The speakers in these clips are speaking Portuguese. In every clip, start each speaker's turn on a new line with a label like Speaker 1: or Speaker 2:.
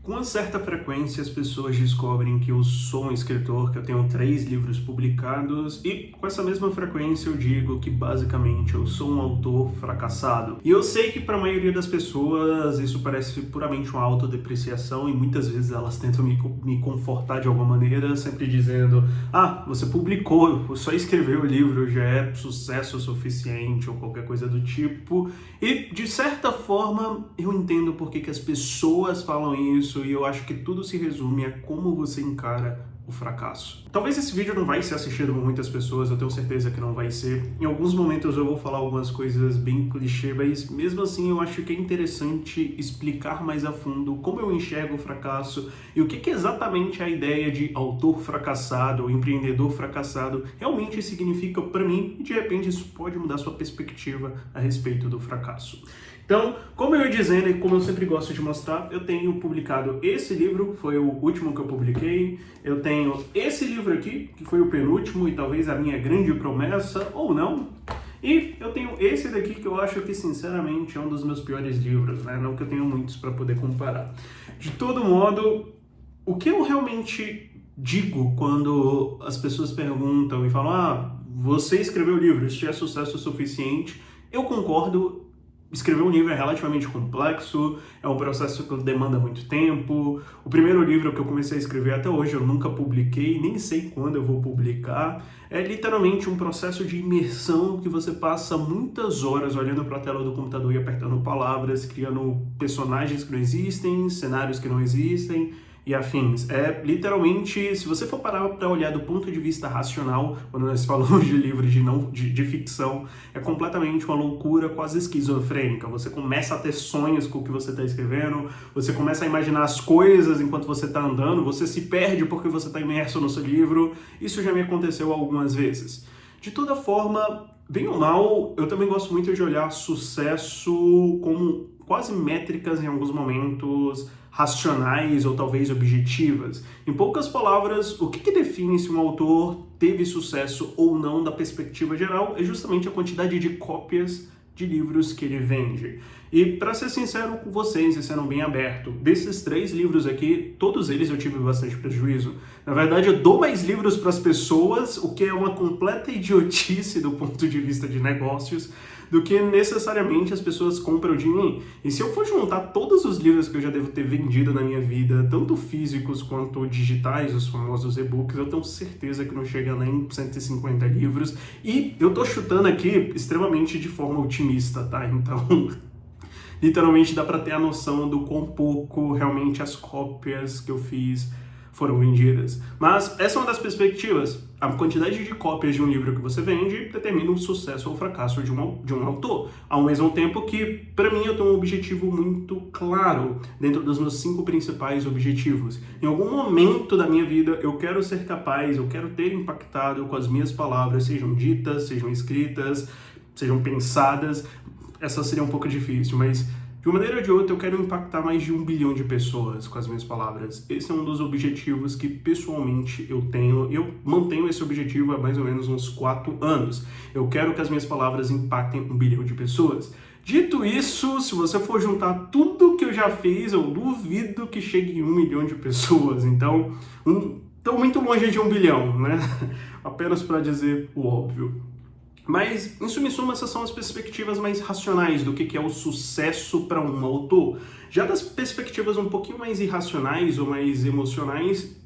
Speaker 1: Com uma certa frequência, as pessoas descobrem que eu sou um escritor, que eu tenho 3 livros publicados, e com essa mesma frequência eu digo que basicamente eu sou um autor fracassado. E eu sei que para a maioria das pessoas isso parece puramente uma autodepreciação e muitas vezes elas tentam me confortar de alguma maneira, sempre dizendo: ah, você publicou, só escreveu o livro já é sucesso suficiente ou qualquer coisa do tipo. E de certa forma eu entendo por que as pessoas falam isso. E eu acho que tudo se resume a como você encara o fracasso. Talvez esse vídeo não vai ser assistido por muitas pessoas, eu tenho certeza que não vai ser. Em alguns momentos eu vou falar algumas coisas bem clichê, mas mesmo assim eu acho que é interessante explicar mais a fundo como eu enxergo o fracasso e o que exatamente a ideia de autor fracassado ou empreendedor fracassado realmente significa para mim, e de repente isso pode mudar sua perspectiva a respeito do fracasso. Então, como eu ia dizendo e como eu sempre gosto de mostrar, eu tenho publicado esse livro, foi o último que eu publiquei, eu tenho esse livro aqui, que foi o penúltimo e talvez a minha grande promessa, ou não, e eu tenho esse daqui que eu acho que sinceramente é um dos meus piores livros, né? Não que eu tenha muitos para poder comparar. De todo modo, o que eu realmente digo quando as pessoas perguntam e falam: ah, você escreveu o livro, isso é sucesso suficiente? Eu concordo. Escrever um livro é relativamente complexo, é um processo que demanda muito tempo. O primeiro livro que eu comecei a escrever até hoje eu nunca publiquei, nem sei quando eu vou publicar. É literalmente um processo de imersão que você passa muitas horas olhando para a tela do computador e apertando palavras, criando personagens que não existem, cenários que não existem e afins. É literalmente, se você for parar para olhar do ponto de vista racional, quando nós falamos de livros de ficção, é completamente uma loucura quase esquizofrênica. Você começa a ter sonhos com o que você está escrevendo, você começa a imaginar as coisas enquanto você está andando, você se perde porque você está imerso no seu livro. Isso já me aconteceu algumas vezes. De toda forma, bem ou mal, eu também gosto muito de olhar sucesso como quase métricas em alguns momentos, racionais ou talvez objetivas. Em poucas palavras, o que define se um autor teve sucesso ou não da perspectiva geral é justamente a quantidade de cópias de livros que ele vende. E para ser sincero com vocês e sendo bem aberto, desses 3 livros aqui, todos eles eu tive bastante prejuízo. Na verdade, eu dou mais livros para as pessoas, o que é uma completa idiotice do ponto de vista de negócios, do que necessariamente as pessoas compram de mim. E se eu for juntar todos os livros que eu já devo ter vendido na minha vida, tanto físicos quanto digitais, os famosos e-books, eu tenho certeza que não chega nem 150 livros. E eu tô chutando aqui extremamente de forma otimista, tá? Então, literalmente dá para ter a noção do quão pouco realmente as cópias que eu fiz foram vendidas. Mas essa é uma das perspectivas. A quantidade de cópias de um livro que você vende determina o sucesso ou o fracasso de um autor. Ao mesmo tempo que, para mim, eu tenho um objetivo muito claro dentro dos meus 5 principais objetivos. Em algum momento da minha vida, eu quero ser capaz, eu quero ter impactado com as minhas palavras, sejam ditas, sejam escritas, sejam pensadas. Essa seria um pouco difícil, mas de uma maneira ou de outra eu quero impactar mais de 1 bilhão de pessoas com as minhas palavras. Esse é um dos objetivos que pessoalmente eu tenho. Eu mantenho esse objetivo há mais ou menos uns 4 anos. Eu quero que as minhas palavras impactem 1 bilhão de pessoas. Dito isso, se você for juntar tudo que eu já fiz, eu duvido que chegue em 1 milhão de pessoas. Então, estou muito longe de 1 bilhão, né? Apenas para dizer o óbvio. Mas, em suma e suma, essas são as perspectivas mais racionais do que é o sucesso para um autor. Já das perspectivas um pouquinho mais irracionais ou mais emocionais,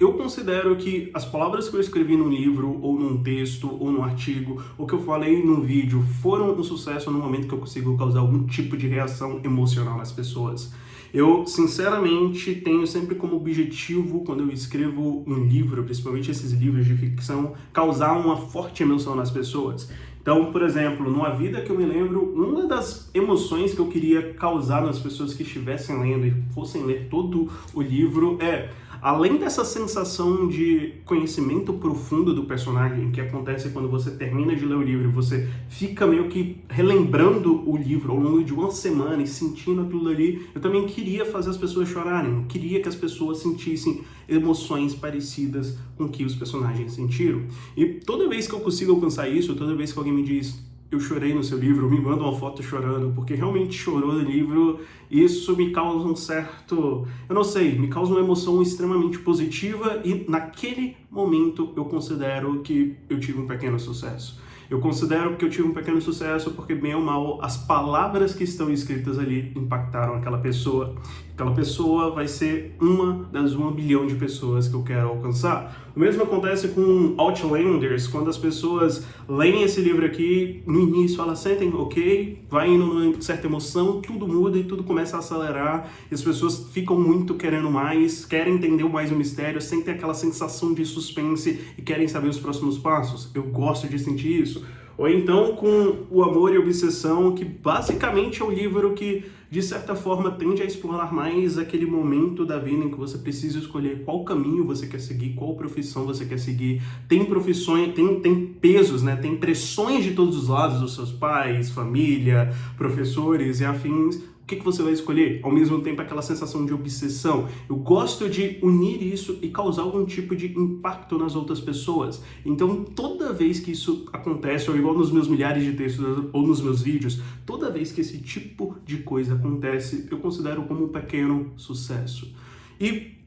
Speaker 1: eu considero que as palavras que eu escrevi num livro, ou num texto, ou num artigo, ou que eu falei num vídeo, foram um sucesso no momento que eu consigo causar algum tipo de reação emocional nas pessoas. Eu, sinceramente, tenho sempre como objetivo, quando eu escrevo um livro, principalmente esses livros de ficção, causar uma forte emoção nas pessoas. Então, por exemplo, numa vida que eu me lembro, uma das emoções que eu queria causar nas pessoas que estivessem lendo e fossem ler todo o livro é, além dessa sensação de conhecimento profundo do personagem que acontece quando você termina de ler o livro e você fica meio que relembrando o livro ao longo de uma semana e sentindo aquilo ali, eu também queria fazer as pessoas chorarem, eu queria que as pessoas sentissem emoções parecidas com o que os personagens sentiram. E toda vez que eu consigo alcançar isso, toda vez que alguém me diz: eu chorei no seu livro, me manda uma foto chorando, porque realmente chorou no livro, isso me causa um certo, eu não sei, me causa uma emoção extremamente positiva e naquele momento eu considero que eu tive um pequeno sucesso. Eu considero que eu tive um pequeno sucesso porque, bem ou mal, as palavras que estão escritas ali impactaram aquela pessoa. Aquela pessoa vai ser uma das 1 bilhão de pessoas que eu quero alcançar. O mesmo acontece com Outlanders, quando as pessoas leem esse livro aqui, no início elas sentem, ok, vai indo numa certa emoção, tudo muda e tudo começa a acelerar, e as pessoas ficam muito querendo mais, querem entender mais o mistério, sentem aquela sensação de suspense e querem saber os próximos passos. Eu gosto de sentir isso. Ou então com O Amor e Obsessão, que basicamente é um livro que, de certa forma, tende a explorar mais aquele momento da vida em que você precisa escolher qual caminho você quer seguir, qual profissão você quer seguir. Tem profissões, tem pesos, né? Tem pressões de todos os lados, dos seus pais, família, professores e afins. O que você vai escolher? Ao mesmo tempo, aquela sensação de obsessão. Eu gosto de unir isso e causar algum tipo de impacto nas outras pessoas. Então, toda vez que isso acontece, ou igual nos meus milhares de textos ou nos meus vídeos, toda vez que esse tipo de coisa acontece, eu considero como um pequeno sucesso. E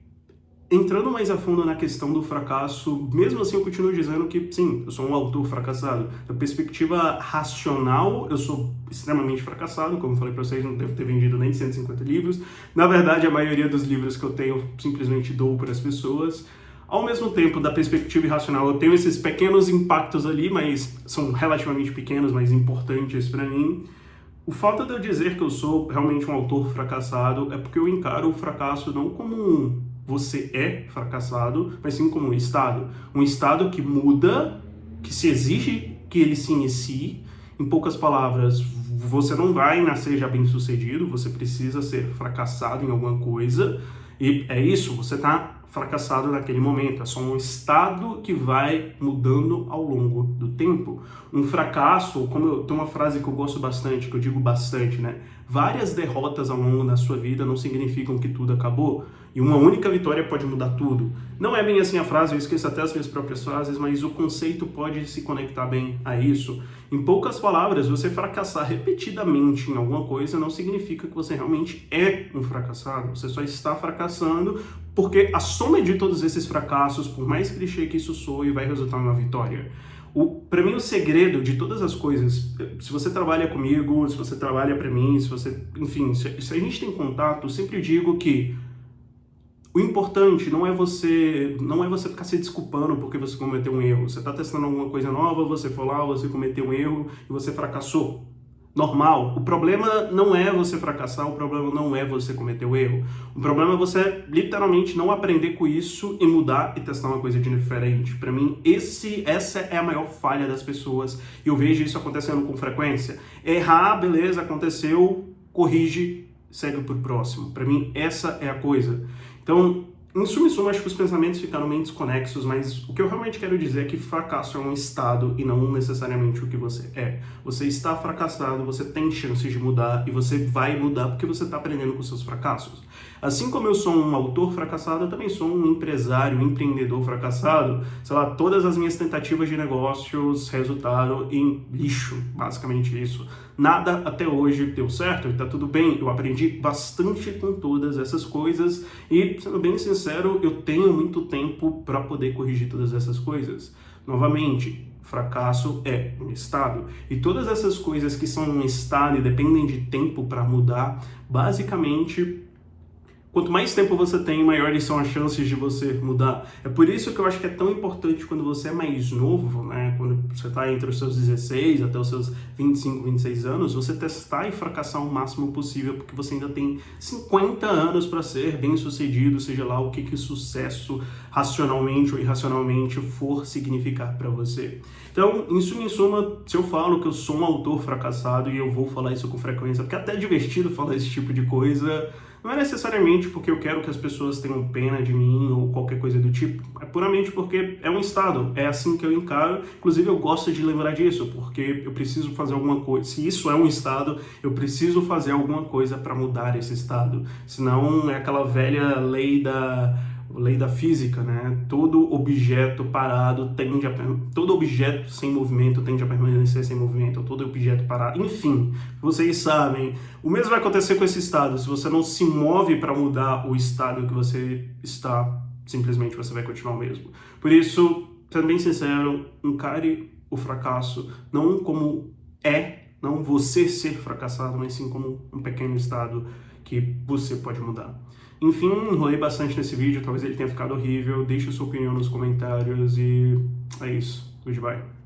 Speaker 1: entrando mais a fundo na questão do fracasso, mesmo assim eu continuo dizendo que, sim, eu sou um autor fracassado. Da perspectiva racional, eu sou extremamente fracassado, como eu falei para vocês, não devo ter vendido nem 150 livros. Na verdade, a maioria dos livros que eu tenho, eu simplesmente dou para as pessoas. Ao mesmo tempo, da perspectiva irracional, eu tenho esses pequenos impactos ali, mas são relativamente pequenos, mas importantes para mim. O fato de eu dizer que eu sou realmente um autor fracassado é porque eu encaro o fracasso não como você é fracassado, mas sim como um estado. Um estado que muda, que se exige que ele se inicie. Em poucas palavras, você não vai nascer já bem sucedido, você precisa ser fracassado em alguma coisa. E é isso, você está fracassado naquele momento. É só um estado que vai mudando ao longo do tempo. Um fracasso, tem uma frase que eu gosto bastante, que eu digo bastante, né? Várias derrotas ao longo da sua vida não significam que tudo acabou. E uma única vitória pode mudar tudo. Não é bem assim a frase, eu esqueço até as minhas próprias frases, mas o conceito pode se conectar bem a isso. Em poucas palavras, você fracassar repetidamente em alguma coisa não significa que você realmente é um fracassado. Você só está fracassando porque a soma de todos esses fracassos, por mais clichê que isso soe, vai resultar em uma vitória. Para mim, o segredo de todas as coisas, se você trabalha comigo, se você trabalha para mim, enfim, se a gente tem contato, eu sempre digo que o importante não é você ficar se desculpando porque você cometeu um erro. Você está testando alguma coisa nova, você foi lá, você cometeu um erro e você fracassou. Normal. O problema não é você fracassar, o problema não é você cometer o erro. O problema é você literalmente não aprender com isso e mudar e testar uma coisa diferente. Para mim, essa é a maior falha das pessoas e eu vejo isso acontecendo com frequência. Errar, beleza, aconteceu, corrige, segue pro próximo. Para mim, essa é a coisa. Então, em suma, acho que os pensamentos ficaram meio desconexos, mas o que eu realmente quero dizer é que fracasso é um estado e não necessariamente o que você é. Você está fracassado, você tem chances de mudar e você vai mudar porque você está aprendendo com seus fracassos. Assim como eu sou um autor fracassado, eu também sou um empresário, um empreendedor fracassado. Sei lá, todas as minhas tentativas de negócios resultaram em lixo, basicamente isso. Nada até hoje deu certo e tá tudo bem. Eu aprendi bastante com todas essas coisas e, sendo bem sincero, eu tenho muito tempo para poder corrigir todas essas coisas. Novamente, fracasso é um estado. E todas essas coisas que são um estado e dependem de tempo para mudar, basicamente, quanto mais tempo você tem, maiores são as chances de você mudar. É por isso que eu acho que é tão importante quando você é mais novo, né? Quando você está entre os seus 16 até os seus 25, 26 anos, você testar e fracassar o máximo possível, porque você ainda tem 50 anos para ser bem sucedido, seja lá o que sucesso racionalmente ou irracionalmente for significar para você. Então, em suma, se eu falo que eu sou um autor fracassado, e eu vou falar isso com frequência, porque é até divertido falar esse tipo de coisa, não é necessariamente porque eu quero que as pessoas tenham pena de mim ou qualquer coisa do tipo. É puramente porque é um estado, é assim que eu encaro. Inclusive, eu gosto de lembrar disso, porque eu preciso fazer alguma coisa. Se isso é um estado, eu preciso fazer alguma coisa para mudar esse estado. Senão, é aquela velha lei lei da física, né? Todo objeto parado todo objeto sem movimento tende a permanecer sem movimento, todo objeto parado, enfim, vocês sabem. O mesmo vai acontecer com esse estado. Se você não se move para mudar o estado que você está, simplesmente você vai continuar o mesmo. Por isso, sendo bem sincero, encare o fracasso não como não você ser fracassado, mas sim como um pequeno estado que você pode mudar. Enfim, enrolei bastante nesse vídeo, talvez ele tenha ficado horrível. Deixe a sua opinião nos comentários e é isso. Goodbye.